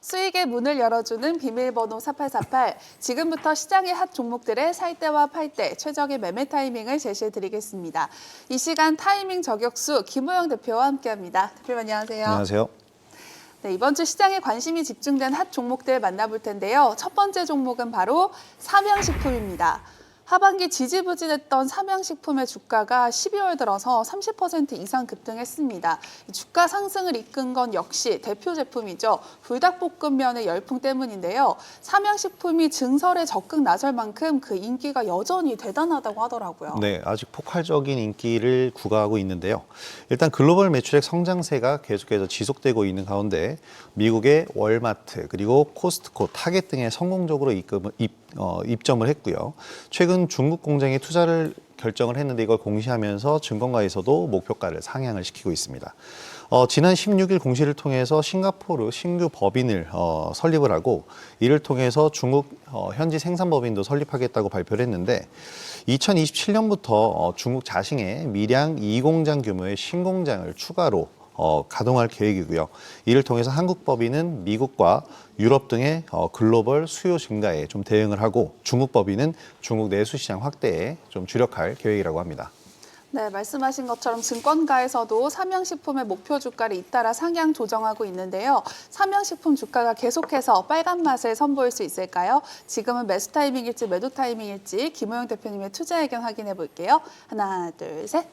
수익의 문을 열어주는 비밀번호 4848. 지금부터 시장의 핫 종목들의 살 때와 팔 때 최적의 매매 타이밍을 제시해드리겠습니다. 이 시간 타이밍 저격수 김우영 대표와 함께합니다. 대표님 안녕하세요. 안녕하세요. 네, 이번 주 시장에 관심이 집중된 핫 종목들 만나볼 텐데요. 첫 번째 종목은 바로 삼양식품입니다. 하반기 지지부진했던 삼양식품의 주가가 12월 들어서 30% 이상 급등했습니다. 주가 상승을 이끈 건 역시 대표 제품이죠. 불닭볶음면의 열풍 때문인데요. 삼양식품이 증설에 적극 나설 만큼 그 인기가 여전히 대단하다고 하더라고요. 네, 아직 폭발적인 인기를 구가하고 있는데요. 일단 글로벌 매출액 성장세가 계속해서 지속되고 있는 가운데 미국의 월마트 그리고 코스트코, 타겟 등에 성공적으로 입점을 했고요. 최근 중국 공장에 투자를 결정을 했는데 이걸 공시하면서 증권가에서도 목표가를 상향을 시키고 있습니다. 지난 16일 공시를 통해서 싱가포르 신규 법인을 설립을 하고 이를 통해서 중국 현지 생산법인도 설립하겠다고 발표를 했는데 2027년부터 중국 자신의 밀양 2공장 규모의 신공장을 추가로 가동할 계획이고요. 이를 통해서 한국 법인은 미국과 유럽 등의 글로벌 수요 증가에 좀 대응을 하고 중국 법인은 중국 내수 시장 확대에 좀 주력할 계획이라고 합니다. 네, 말씀하신 것처럼 증권가에서도 삼양식품의 목표 주가를 잇따라 상향 조정하고 있는데요. 삼양식품 주가가 계속해서 빨간 맛을 선보일 수 있을까요? 지금은 매수 타이밍일지 매도 타이밍일지 김우영 대표님의 투자 의견 확인해 볼게요. 하나, 둘, 셋.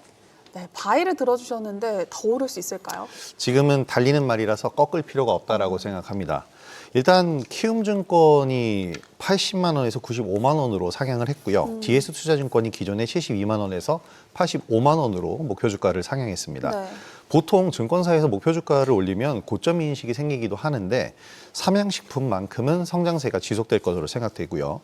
네, 바이를 들어주셨는데 더 오를 수 있을까요? 지금은 달리는 말이라서 꺾을 필요가 없다라고 생각합니다. 일단 키움증권이 80만 원에서 95만 원으로 상향을 했고요. DS투자증권이 기존에 72만 원에서 85만 원으로 목표 주가를 상향했습니다. 네. 보통 증권사에서 목표 주가를 올리면 고점 인식이 생기기도 하는데 삼양식품만큼은 성장세가 지속될 것으로 생각되고요.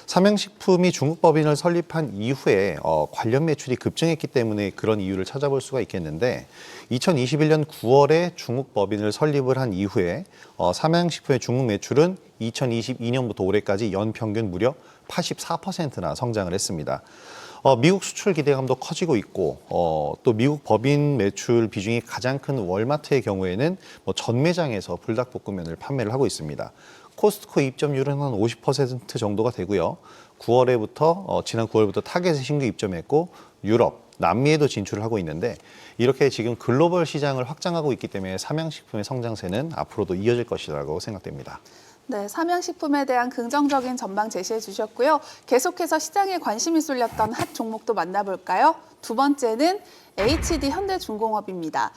삼양식품이 중국 법인을 설립한 이후에 관련 매출이 급증했기 때문에 그런 이유를 찾아볼 수가 있겠는데 2021년 9월에 중국 법인을 설립을 한 이후에 삼양식품의 중국 매출은 2022년부터 올해까지 연평균 무려 84%나 성장을 했습니다. 미국 수출 기대감도 커지고 있고 또 미국 법인 매출 비중이 가장 큰 월마트의 경우에는 전 매장에서 불닭볶음면을 판매를 하고 있습니다. 코스트코 입점률은 한 50% 정도가 되고요. 지난 9월부터 타겟에 신규 입점했고 유럽, 남미에도 진출을 하고 있는데 이렇게 지금 글로벌 시장을 확장하고 있기 때문에 삼양식품의 성장세는 앞으로도 이어질 것이라고 생각됩니다. 네, 삼양식품에 대한 긍정적인 전망 제시해 주셨고요. 계속해서 시장에 관심이 쏠렸던 핫 종목도 만나볼까요? 두 번째는 HD 현대중공업입니다.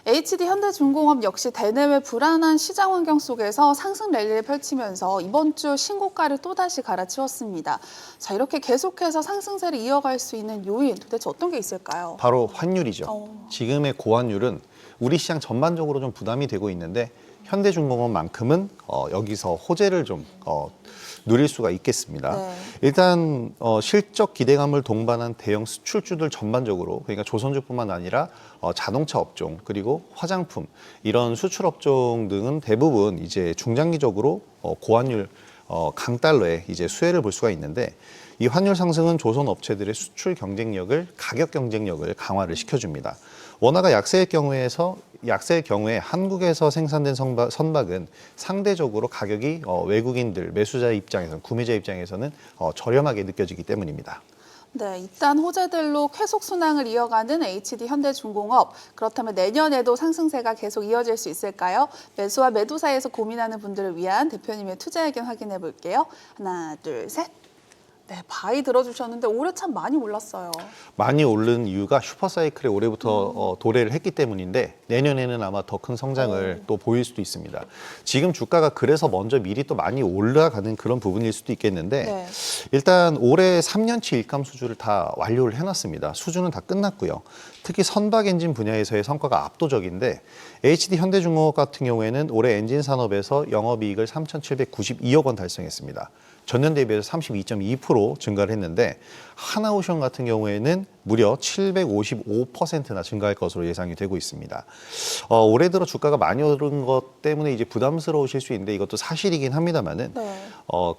HD 현대중공업 역시 대내외 불안한 시장 환경 속에서 상승 랠리를 펼치면서 이번 주 신고가를 또다시 갈아치웠습니다. 자, 이렇게 계속해서 상승세를 이어갈 수 있는 요인 도대체 어떤 게 있을까요? 바로 환율이죠. 지금의 고환율은 우리 시장 전반적으로 좀 부담이 되고 있는데 현대중공업만큼은 여기서 호재를 좀 누릴 수가 있겠습니다. 네. 일단 실적 기대감을 동반한 대형 수출주들 전반적으로 그러니까 조선주뿐만 아니라 자동차 업종 그리고 화장품 이런 수출 업종 등은 대부분 이제 중장기적으로 고환율 강달러의 이제 수혜를 볼 수가 있는데 이 환율 상승은 조선 업체들의 수출 경쟁력을 가격 경쟁력을 강화를 시켜줍니다. 원화가 약세의 경우에 한국에서 생산된 선박은 상대적으로 가격이 외국인들 매수자 입장에서는 구매자 입장에서는 저렴하게 느껴지기 때문입니다. 네, 일단 호재들로 계속 순항을 이어가는 HD 현대중공업. 그렇다면 내년에도 상승세가 계속 이어질 수 있을까요? 매수와 매도 사이에서 고민하는 분들을 위한 대표님의 투자 의견 확인해 볼게요. 하나, 둘, 셋. 네, 바이 들어주셨는데 올해 참 많이 올랐어요. 많이 오른 이유가 슈퍼사이클에 올해부터 도래를 했기 때문인데 내년에는 아마 더 큰 성장을 또 보일 수도 있습니다. 지금 주가가 그래서 먼저 미리 또 많이 올라가는 그런 부분일 수도 있겠는데 네. 일단 올해 3년치 일감 수주를 다 완료를 해놨습니다. 수주는 다 끝났고요. 특히 선박 엔진 분야에서의 성과가 압도적인데 HD 현대중공업 같은 경우에는 올해 엔진 산업에서 영업이익을 3,792억 원 달성했습니다. 전년 대비해서 32.2% 증가를 했는데 하나오션 같은 경우에는 무려 755%나 증가할 것으로 예상이 되고 있습니다. 올해 들어 주가가 많이 오른 것 때문에 이제 부담스러우실 수 있는데 이것도 사실이긴 합니다만은 네.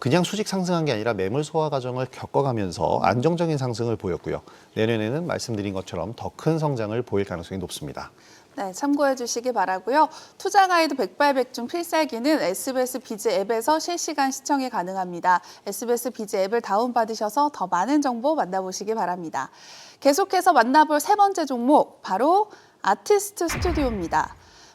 그냥 수직 상승한 게 아니라 매물 소화 과정을 겪어가면서 안정적인 상승을 보였고요. 내년에는 말씀드린 것처럼 더 큰 성장을 보일 가능성이 높습니다. 네, 참고해 주시기 바라고요. 투자 가이드 백발백중 필살기는 SBS 비즈 앱에서 실시간 시청이 가능합니다. SBS 비즈 앱을 다운받으셔서 더 많은 정보 만나보시기 바랍니다. 계속해서 만나볼 세 번째 종목, 바로 아티스트 스튜디오입니다.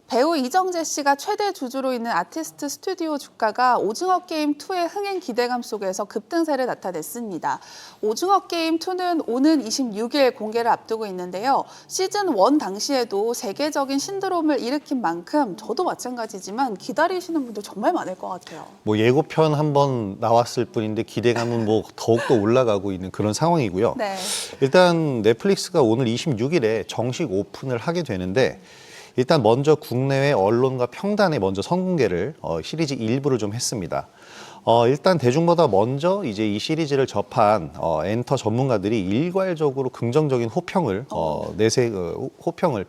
배우 이정재 씨가 최대 주주로 있는 아티스트 스튜디오 주가가 오징어 게임 2의 흥행 기대감 속에서 급등세를 나타냈습니다. 오징어 게임 2는 오는 26일 공개를 앞두고 있는데요. 시즌 1 당시에도 세계적인 신드롬을 일으킨 만큼 저도 마찬가지지만 기다리시는 분들 정말 많을 것 같아요. 뭐 예고편 한번 나왔을 뿐인데 기대감은 뭐 더욱더 올라가고 있는 그런 상황이고요. 네. 일단 넷플릭스가 오늘 26일에 정식 오픈을 하게 되는데 일단 먼저 국내외 언론과 평단에 먼저 선공개를 시리즈 일부를 좀 했습니다. 일단 대중보다 먼저 이제 이 시리즈를 접한 엔터 전문가들이 일괄적으로 긍정적인 호평을 호평을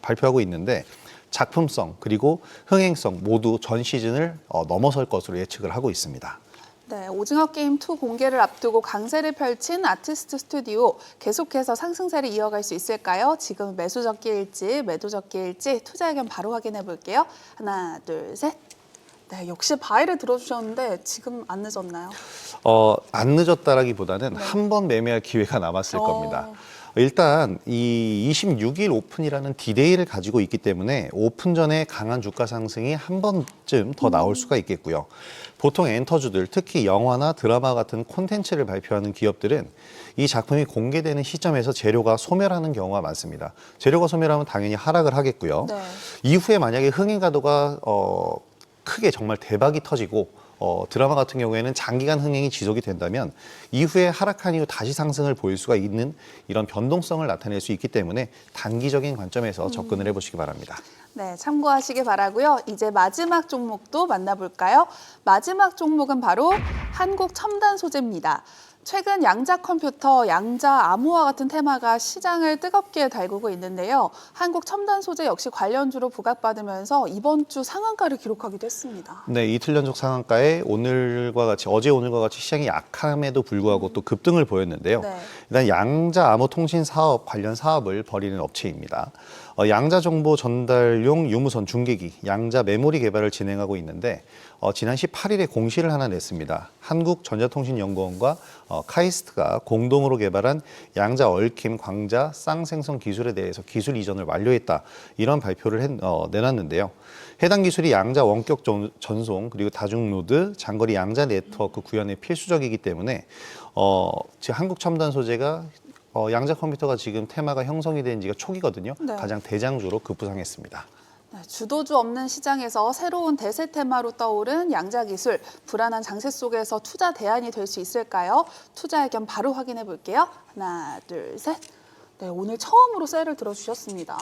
발표하고 있는데 작품성 그리고 흥행성 모두 전 시즌을 넘어설 것으로 예측을 하고 있습니다. 네, 오징어 게임 2 공개를 앞두고 강세를 펼친 아티스트 스튜디오 계속해서 상승세를 이어갈 수 있을까요? 지금 매수 적기일지 매도 적기일지 투자 의견 바로 확인해 볼게요. 하나, 둘, 셋. 네, 역시 바이를 들어주셨는데 지금 안 늦었나요? 안 늦었다라기보다는 한 번 매매할 기회가 남았을 겁니다. 일단 이 26일 오픈이라는 디데이를 가지고 있기 때문에 오픈 전에 강한 주가 상승이 한 번쯤 더 나올 수가 있겠고요. 보통 엔터주들, 특히 영화나 드라마 같은 콘텐츠를 발표하는 기업들은 이 작품이 공개되는 시점에서 재료가 소멸하는 경우가 많습니다. 재료가 소멸하면 당연히 하락을 하겠고요. 네. 이후에 만약에 흥행 가도가 크게 정말 대박이 터지고 드라마 같은 경우에는 장기간 흥행이 지속이 된다면 이후에 하락한 이후 다시 상승을 보일 수가 있는 이런 변동성을 나타낼 수 있기 때문에 단기적인 관점에서 접근을 해보시기 바랍니다. 네, 참고하시기 바라고요. 이제 마지막 종목도 만나볼까요? 마지막 종목은 바로 한국 첨단 소재입니다. 최근 양자 컴퓨터, 양자 암호화 같은 테마가 시장을 뜨겁게 달구고 있는데요. 한국 첨단 소재 역시 관련주로 부각받으면서 이번 주 상한가를 기록하기도 했습니다. 네, 이틀 연속 상한가에 어제 오늘과 같이 시장이 약함에도 불구하고 또 급등을 보였는데요. 네. 일단 양자 암호 통신 사업 관련 사업을 벌이는 업체입니다. 양자 정보 전달용 유무선 중계기, 양자 메모리 개발을 진행하고 있는데 지난 18일에 공시를 하나 냈습니다. 한국전자통신연구원과 카이스트가 공동으로 개발한 양자 얽힘 광자 쌍생성 기술에 대해서 기술 이전을 완료했다. 이런 발표를 내놨는데요. 해당 기술이 양자 원격 전송 그리고 다중로드, 장거리 양자 네트워크 구현에 필수적이기 때문에 지금 한국 첨단 소재가 양자 컴퓨터가 지금 테마가 형성이 된 지가 초기거든요. 네. 가장 대장주로 급부상했습니다. 네, 주도주 없는 시장에서 새로운 대세 테마로 떠오른 양자 기술, 불안한 장세 속에서 투자 대안이 될 수 있을까요? 투자 의견 바로 확인해 볼게요. 하나, 둘, 셋. 네, 오늘 처음으로 셀을 들어주셨습니다.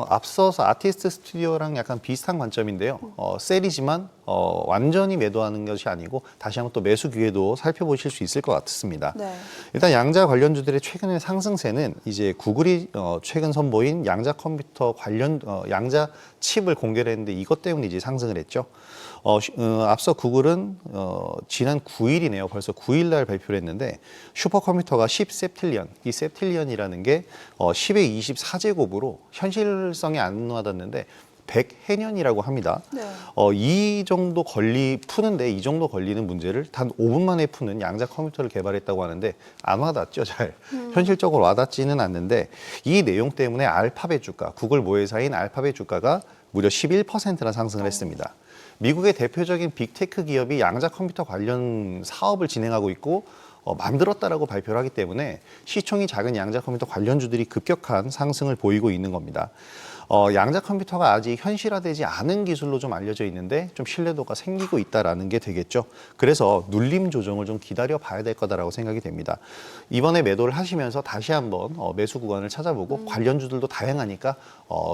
앞서서 아티스트 스튜디오랑 약간 비슷한 관점인데요. 셀이지만 완전히 매도하는 것이 아니고 다시 한번 또 매수 기회도 살펴보실 수 있을 것 같습니다. 네. 일단 양자 관련주들의 최근의 상승세는 이제 구글이 최근 선보인 양자 컴퓨터 관련 양자 칩을 공개를 했는데 이것 때문에 이제 상승을 했죠. 앞서 구글은 지난 9일이네요. 벌써 9일 날 발표를 했는데 슈퍼컴퓨터가 10셉틸리언, 이 셉틸리언이라는 게 10의 24제곱으로 현실성이 안 와닿는데 100해년이라고 합니다. 네. 이 정도 푸는데 이 정도 걸리는 문제를 단 5분 만에 푸는 양자 컴퓨터를 개발했다고 하는데 안 와닿죠, 잘. 현실적으로 와닿지는 않는데 이 내용 때문에 알파벳 주가, 구글 모회사인 알파벳 주가가 무려 11%나 상승을 했습니다. 미국의 대표적인 빅테크 기업이 양자 컴퓨터 관련 사업을 진행하고 있고 만들었다라고 발표를 하기 때문에 시총이 작은 양자 컴퓨터 관련주들이 급격한 상승을 보이고 있는 겁니다. 양자 컴퓨터가 아직 현실화되지 않은 기술로 좀 알려져 있는데 좀 신뢰도가 생기고 있다라는 게 되겠죠. 그래서 눌림 조정을 좀 기다려 봐야 될 거다라고 생각이 됩니다. 이번에 매도를 하시면서 다시 한번 매수 구간을 찾아보고 관련주들도 다양하니까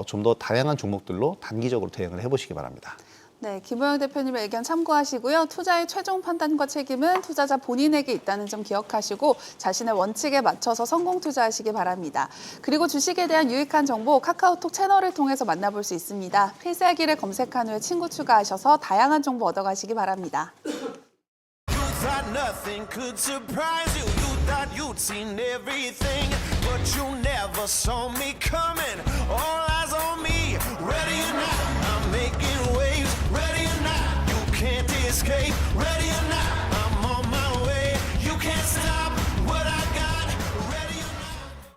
좀 더 다양한 종목들로 단기적으로 대응을 해보시기 바랍니다. 네, 김호영 대표님의 의견 참고하시고요. 투자의 최종 판단과 책임은 투자자 본인에게 있다는 점 기억하시고 자신의 원칙에 맞춰서 성공 투자하시기 바랍니다. 그리고 주식에 대한 유익한 정보 카카오톡 채널을 통해서 만나볼 수 있습니다. 필살기를 검색한 후에 친구 추가하셔서 다양한 정보 얻어가시기 바랍니다. Thought nothing could surprise you. You thought you'd seen everything, but you never saw me coming.